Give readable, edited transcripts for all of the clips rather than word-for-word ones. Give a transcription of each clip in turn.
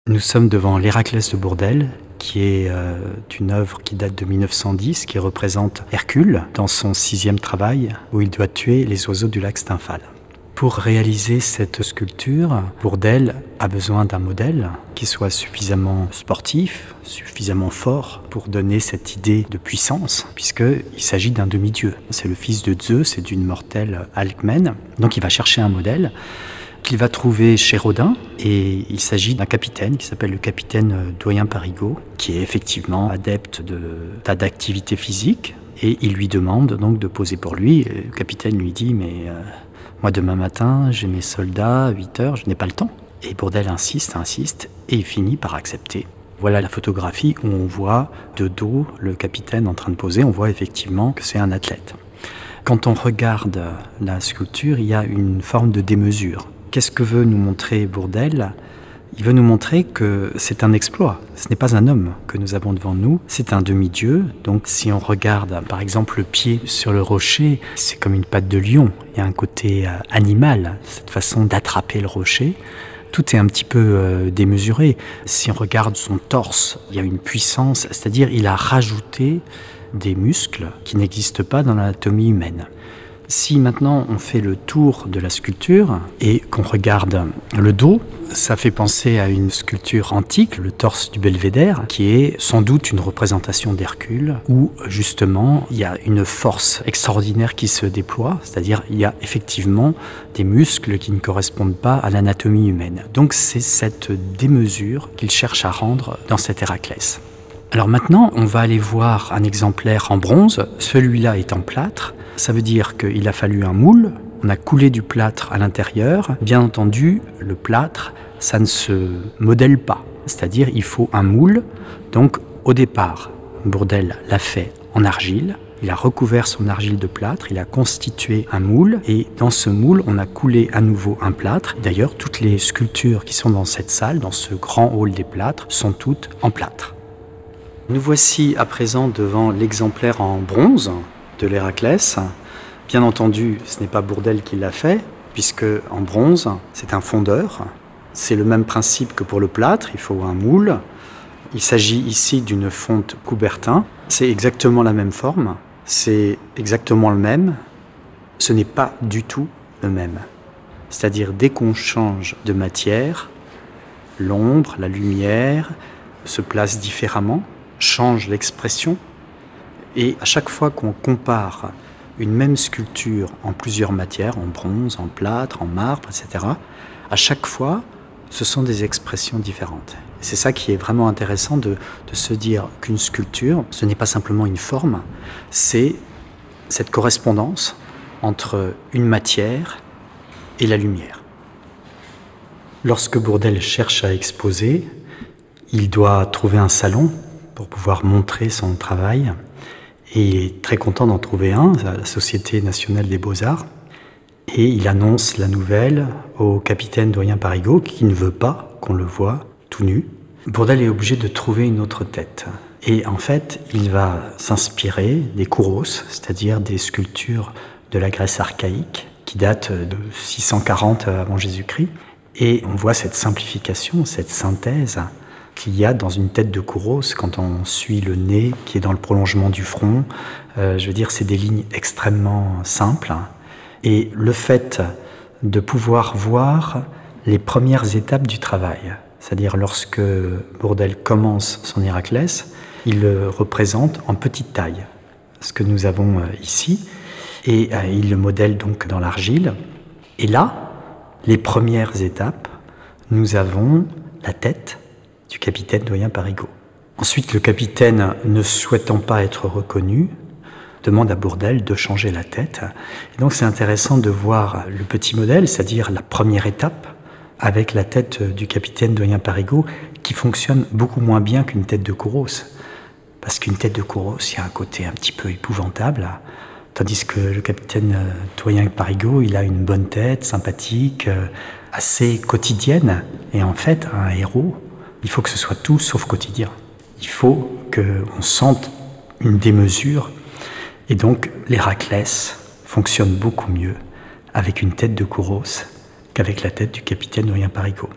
Nous sommes devant l'Héraclès de Bourdelle, qui est une œuvre qui date de 1910, qui représente Hercule dans son 6e travail, où il doit tuer les oiseaux du lac Stymphale. Pour réaliser cette sculpture, Bourdelle a besoin d'un modèle qui soit suffisamment sportif, suffisamment fort pour donner cette idée de puissance, puisqu'il s'agit d'un demi-dieu. C'est le fils de Zeus et d'une mortelle Alcmène. Donc il va chercher un modèle qu'il va trouver chez Rodin, et il s'agit d'un capitaine qui s'appelle le capitaine Doyen Parigot, qui est effectivement adepte de tas d'activités physiques, et il lui demande donc de poser pour lui. Et le capitaine lui dit « mais moi demain matin j'ai mes soldats à 8 heures, je n'ai pas le temps ». Et Bourdelle insiste, et il finit par accepter. Voilà la photographie où on voit de dos le capitaine en train de poser, on voit effectivement que c'est un athlète. Quand on regarde la sculpture, il y a une forme de démesure. Qu'est-ce que veut nous montrer Bourdelle? Il veut nous montrer que c'est un exploit. Ce n'est pas un homme que nous avons devant nous, c'est un demi-dieu. Donc si on regarde par exemple le pied sur le rocher, c'est comme une patte de lion. Il y a un côté animal, cette façon d'attraper le rocher. Tout est un petit peu démesuré. Si on regarde son torse, il y a une puissance, c'est-à-dire il a rajouté des muscles qui n'existent pas dans l'anatomie humaine. Si maintenant on fait le tour de la sculpture et qu'on regarde le dos, ça fait penser à une sculpture antique, le torse du Belvédère, qui est sans doute une représentation d'Hercule, où justement il y a une force extraordinaire qui se déploie, c'est-à-dire il y a effectivement des muscles qui ne correspondent pas à l'anatomie humaine. Donc c'est cette démesure qu'il cherche à rendre dans cet Héraclès. Alors maintenant, on va aller voir un exemplaire en bronze. Celui-là est en plâtre. Ça veut dire qu'il a fallu un moule. On a coulé du plâtre à l'intérieur. Bien entendu, le plâtre, ça ne se modèle pas. C'est-à-dire, il faut un moule. Donc, au départ, Bourdelle l'a fait en argile. Il a recouvert son argile de plâtre. Il a constitué un moule. Et dans ce moule, on a coulé à nouveau un plâtre. D'ailleurs, toutes les sculptures qui sont dans cette salle, dans ce grand hall des plâtres, sont toutes en plâtre. Nous voici à présent devant l'exemplaire en bronze de l'Héraclès. Bien entendu, ce n'est pas Bourdelle qui l'a fait, puisque en bronze, c'est un fondeur. C'est le même principe que pour le plâtre, il faut un moule. Il s'agit ici d'une fonte Coubertin. C'est exactement la même forme, c'est exactement le même. Ce n'est pas du tout le même. C'est-à-dire, dès qu'on change de matière, l'ombre, la lumière se placent différemment, change l'expression, et à chaque fois qu'on compare une même sculpture en plusieurs matières, en bronze, en plâtre, en marbre, etc., à chaque fois, ce sont des expressions différentes. C'est ça qui est vraiment intéressant de se dire qu'une sculpture, ce n'est pas simplement une forme, c'est cette correspondance entre une matière et la lumière. Lorsque Bourdelle cherche à exposer, il doit trouver un salon pour pouvoir montrer son travail. Et il est très content d'en trouver un, à la Société nationale des beaux-arts. Et il annonce la nouvelle au capitaine Doyen Parigot, qui ne veut pas qu'on le voie tout nu. Bourdelle est obligé de trouver une autre tête. Et en fait, il va s'inspirer des kouros, c'est-à-dire des sculptures de la Grèce archaïque, qui datent de 640 avant Jésus-Christ. Et on voit cette simplification, cette synthèse qu'il y a dans une tête de kouros quand on suit le nez qui est dans le prolongement du front. Je veux dire, c'est des lignes extrêmement simples. Et le fait de pouvoir voir les premières étapes du travail, c'est-à-dire lorsque Bourdelle commence son Héraclès, il le représente en petite taille, ce que nous avons ici, et il le modèle donc dans l'argile. Et là, les premières étapes, nous avons la tête du capitaine Doyen Parigot. Ensuite, le capitaine, ne souhaitant pas être reconnu, demande à Bourdelle de changer la tête. Et donc c'est intéressant de voir le petit modèle, c'est-à-dire la première étape, avec la tête du capitaine Doyen Parigot, qui fonctionne beaucoup moins bien qu'une tête de kouros. Parce qu'une tête de kouros, il y a un côté un petit peu épouvantable, tandis que le capitaine Doyen Parigot, il a une bonne tête, sympathique, assez quotidienne. Et en fait, un héros, il faut que ce soit tout sauf quotidien. Il faut qu'on sente une démesure. Et donc, l'Héraclès fonctionne beaucoup mieux avec une tête de kouros qu'avec la tête du capitaine Doyen Parigot.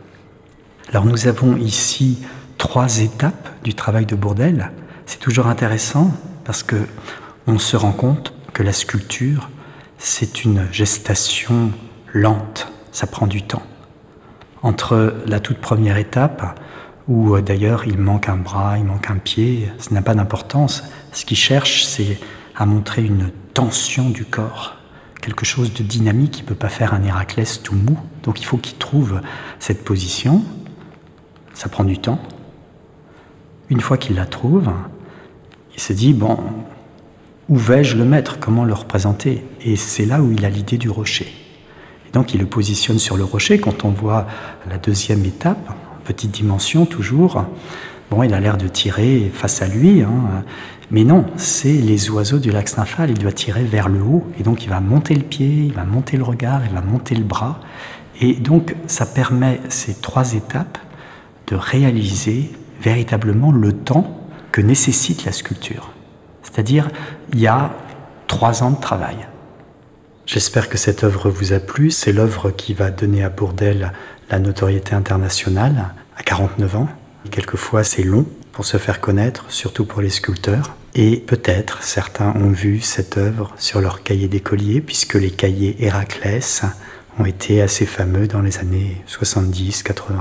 Alors nous avons ici 3 étapes du travail de Bourdelle. C'est toujours intéressant parce que on se rend compte que la sculpture, c'est une gestation lente, ça prend du temps. Entre la toute première étape, où d'ailleurs il manque un bras, il manque un pied, ça n'a pas d'importance. Ce qu'il cherche, c'est à montrer une tension du corps, quelque chose de dynamique. Il ne peut pas faire un Héraclès tout mou, donc il faut qu'il trouve cette position. Ça prend du temps. Une fois qu'il la trouve, il se dit, bon, où vais-je le mettre? Comment le représenter? Et c'est là où il a l'idée du rocher. Et donc il le positionne sur le rocher. Quand on voit la deuxième étape, petite dimension toujours, bon, il a l'air de tirer face à lui, hein, mais non, c'est les oiseaux du lac Stymphale. Il doit tirer vers le haut, et donc il va monter le pied, il va monter le regard, il va monter le bras. Et donc ça permet, ces 3 étapes, de réaliser véritablement le temps que nécessite la sculpture. C'est-à-dire, il y a 3 ans de travail. J'espère que cette œuvre vous a plu. C'est l'œuvre qui va donner à Bourdelle la notoriété internationale à 49 ans. Quelquefois, c'est long pour se faire connaître, surtout pour les sculpteurs. Et peut-être, certains ont vu cette œuvre sur leur cahier d'écolier, puisque les cahiers Héraclès ont été assez fameux dans les années 70-80.